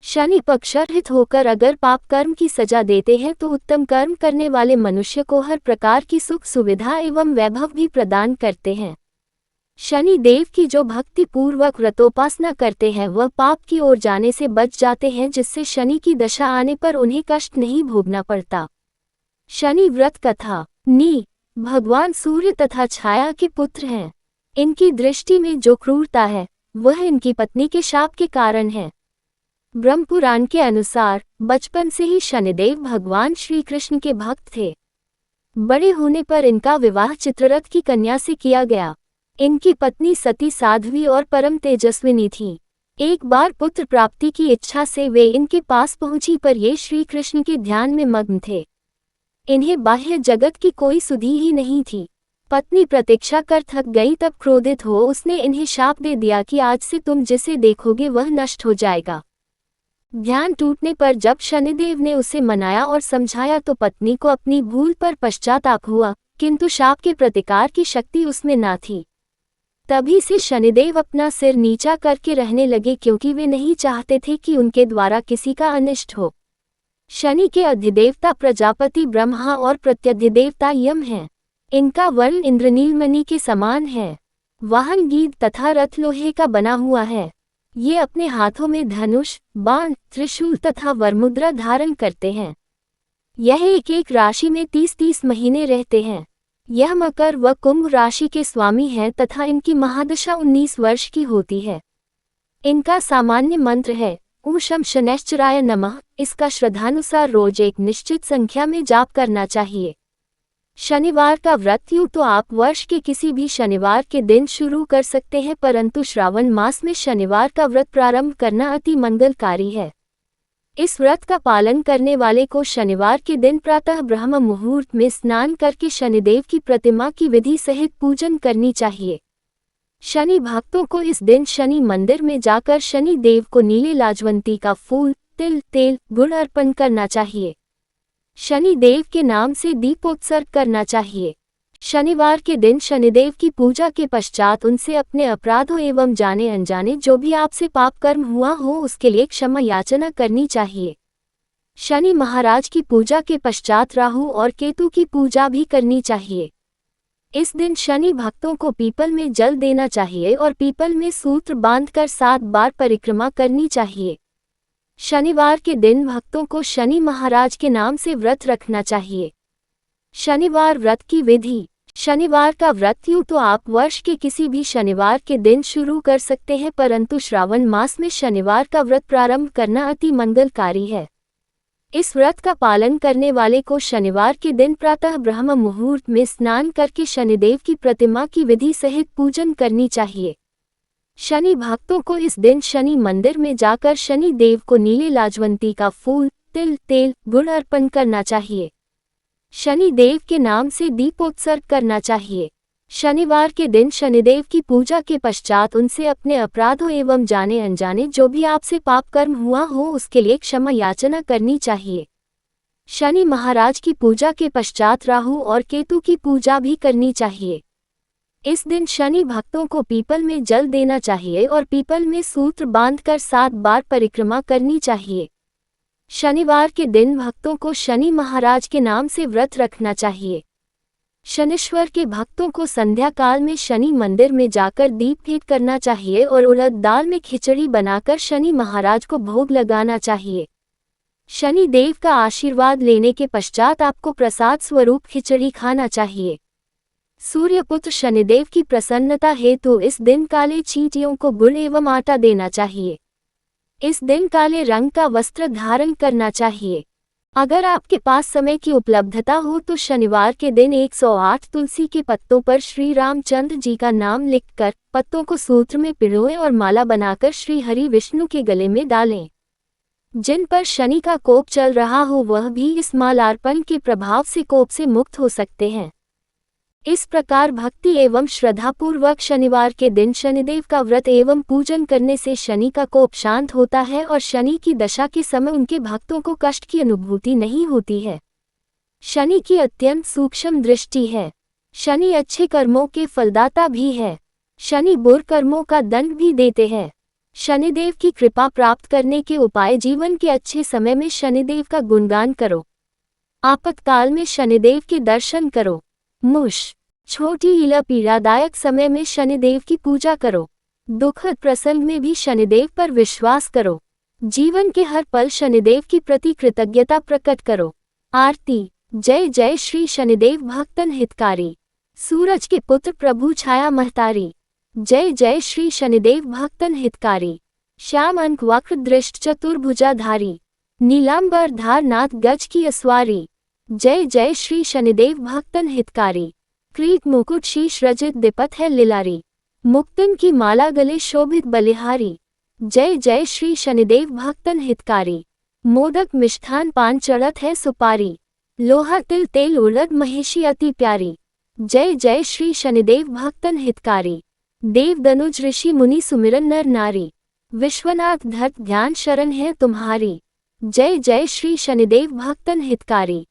शनि पक्षरहित होकर अगर पाप कर्म की सजा देते हैं तो उत्तम कर्म करने वाले मनुष्य को हर प्रकार की सुख सुविधा एवं वैभव भी प्रदान करते हैं। शनि देव की जो भक्ति पूर्वक व्रतोपासना करते हैं वह पाप की ओर जाने से बच जाते हैं, जिससे शनि की दशा आने पर उन्हें कष्ट नहीं भोगना पड़ता। शनि व्रत कथा। भगवान सूर्य तथा छाया के पुत्र हैं। इनकी दृष्टि में जो क्रूरता है वह इनकी पत्नी के शाप के कारण है। ब्रह्म पुराण के अनुसार बचपन से ही शनिदेव भगवान श्री कृष्ण के भक्त थे। बड़े होने पर इनका विवाह चित्ररथ की कन्या से किया गया। इनकी पत्नी सती साध्वी और परम तेजस्विनी थी। एक बार पुत्र प्राप्ति की इच्छा से वे इनके पास पहुंची, पर ये श्री कृष्ण के ध्यान में मग्न थे। इन्हें बाह्य जगत की कोई सुधि ही नहीं थी। पत्नी प्रतीक्षा कर थक गई, तब क्रोधित हो उसने इन्हें शाप दे दिया कि आज से तुम जिसे देखोगे वह नष्ट हो जाएगा। ध्यान टूटने पर जब शनिदेव ने उसे मनाया और समझाया तो पत्नी को अपनी भूल पर पश्चाताप हुआ, किंतु शाप के प्रतिकार की शक्ति उसमें ना थी। तभी से शनिदेव अपना सिर नीचा करके रहने लगे, क्योंकि वे नहीं चाहते थे कि उनके द्वारा किसी का अनिष्ट हो। शनि के अधिदेवता प्रजापति ब्रह्मा और प्रत्यधिदेवता यम हैं। इनका वर्ण इंद्रनीलमणि के समान है। वाहन गीध तथा रथ लोहे का बना हुआ है। ये अपने हाथों में धनुष, बाण, त्रिशूल तथा वरमुद्रा धारण करते हैं। यह एक एक राशि में 30-30 महीने रहते हैं। यह मकर व कुंभ राशि के स्वामी हैं तथा इनकी महादशा 19 वर्ष की होती है। इनका सामान्य मंत्र है ॐ शं शनैश्चराय नमः। इसका श्रद्धानुसार रोज एक निश्चित संख्या में जाप करना चाहिए। शनिवार का व्रत यूँ तो आप वर्ष के किसी भी शनिवार के दिन शुरू कर सकते हैं, परंतु श्रावण मास में शनिवार का व्रत प्रारंभ करना अति मंगलकारी है। इस व्रत का पालन करने वाले को शनिवार के दिन प्रातः ब्रह्म मुहूर्त में स्नान करके शनिदेव की प्रतिमा की विधि सहित पूजन करनी चाहिए। शनि भक्तों को इस दिन शनि मंदिर में जाकर शनि देव को नीले लाजवंती का फूल, तिल, तेल, गुड़ अर्पण करना चाहिए। शनि देव के नाम से दीपोत्सर्ग करना चाहिए। शनिवार के दिन शनिदेव की पूजा के पश्चात उनसे अपने अपराधों एवं जाने अनजाने जो भी आपसे पाप कर्म हुआ हो उसके लिए क्षमा याचना करनी चाहिए। शनि महाराज की पूजा के पश्चात राहु और केतु की पूजा भी करनी चाहिए। इस दिन शनि भक्तों को पीपल में जल देना चाहिए और पीपल में सूत्र बांधकर 7 बार परिक्रमा करनी चाहिए। शनिवार के दिन भक्तों को शनि महाराज के नाम से व्रत रखना चाहिए। शनिवार व्रत की विधि। शनिवार का व्रत यूँ तो आप वर्ष के किसी भी शनिवार के दिन शुरू कर सकते हैं, परंतु श्रावण मास में शनिवार का व्रत प्रारंभ करना अति मंगलकारी है। इस व्रत का पालन करने वाले को शनिवार के दिन प्रातः ब्रह्म मुहूर्त में स्नान करके शनिदेव की प्रतिमा की विधि सहित पूजन करनी चाहिए। शनि भक्तों को इस दिन शनि मंदिर में जाकर शनि देव को नीले लाजवंती का फूल, तिल, तेल, गुड़ अर्पण करना चाहिए। शनि देव के नाम से दीपोत्सर्ग करना चाहिए। शनिवार के दिन शनिदेव की पूजा के पश्चात उनसे अपने अपराधों एवं जाने अनजाने जो भी आपसे पाप कर्म हुआ हो उसके लिए क्षमा याचना करनी चाहिए। शनि महाराज की पूजा के पश्चात राहु और केतु की पूजा भी करनी चाहिए। इस दिन शनि भक्तों को पीपल में जल देना चाहिए और पीपल में सूत्र बांधकर 7 बार परिक्रमा करनी चाहिए। शनिवार के दिन भक्तों को शनि महाराज के नाम से व्रत रखना चाहिए। शनिश्वर के भक्तों को संध्या काल में शनि मंदिर में जाकर दीप भेंट करना चाहिए और उड़द दाल में खिचड़ी बनाकर शनि महाराज को भोग लगाना चाहिए। शनि देव का आशीर्वाद लेने के पश्चात आपको प्रसाद स्वरूप खिचड़ी खाना चाहिए। सूर्यपुत्र शनिदेव की प्रसन्नता हेतु इस दिन काले चींटियों को गुड़ एवं आटा देना चाहिए। इस दिन काले रंग का वस्त्र धारण करना चाहिए। अगर आपके पास समय की उपलब्धता हो तो शनिवार के दिन 108 तुलसी के पत्तों पर श्री रामचंद्र जी का नाम लिखकर पत्तों को सूत्र में पिरोएं और माला बनाकर श्री हरि विष्णु के गले में डालें। जिन पर शनि का कोप चल रहा हो वह भी इस मालार्पण के प्रभाव से कोप से मुक्त हो सकते हैं। इस प्रकार भक्ति एवं श्रद्धापूर्वक शनिवार के दिन शनिदेव का व्रत एवं पूजन करने से शनि का कोप शांत होता है और शनि की दशा के समय उनके भक्तों को कष्ट की अनुभूति नहीं होती है। शनि की अत्यंत सूक्ष्म दृष्टि है। शनि अच्छे कर्मों के फलदाता भी है। शनि बुरे कर्मों का दंड भी देते हैं। शनिदेव की कृपा प्राप्त करने के उपाय। जीवन के अच्छे समय में शनिदेव का गुणगान करो। आपातकाल में शनिदेव के दर्शन करो। मुश छोटी इला पीड़ादायक समय में शनिदेव की पूजा करो। दुखद प्रसंग में भी शनिदेव पर विश्वास करो। जीवन के हर पल शनिदेव की प्रति कृतज्ञता प्रकट करो। आरती। जय जय श्री शनिदेव भक्तन हितकारी। सूरज के पुत्र प्रभु छाया महतारी। जय जय श्री शनिदेव भक्तन हितकारी। श्याम अंक वक्र दृष्ट चतुर्भुजाधारी। नीलांबर धार नाथ गज की अस्वारी। जय जय श्री शनिदेव भक्तन हितकारी। क्रीट मुकुट शीश रजित दिपत है लिलारी। मुक्तन की माला गले शोभित बलिहारी। जय जय श्री शनिदेव भक्तन हितकारी। मोदक मिष्ठान पान चढ़त है सुपारी। लोहा तिल तेल उड़द महेशी अति प्यारी। जय जय श्री शनिदेव भक्तन हितकारी। देव दनुज ऋषि मुनि सुमिरन नर नारी। विश्वनाथ धर्त ध्यान शरण है तुम्हारी। जय जय श्री शनिदेव भक्तन हितकारी।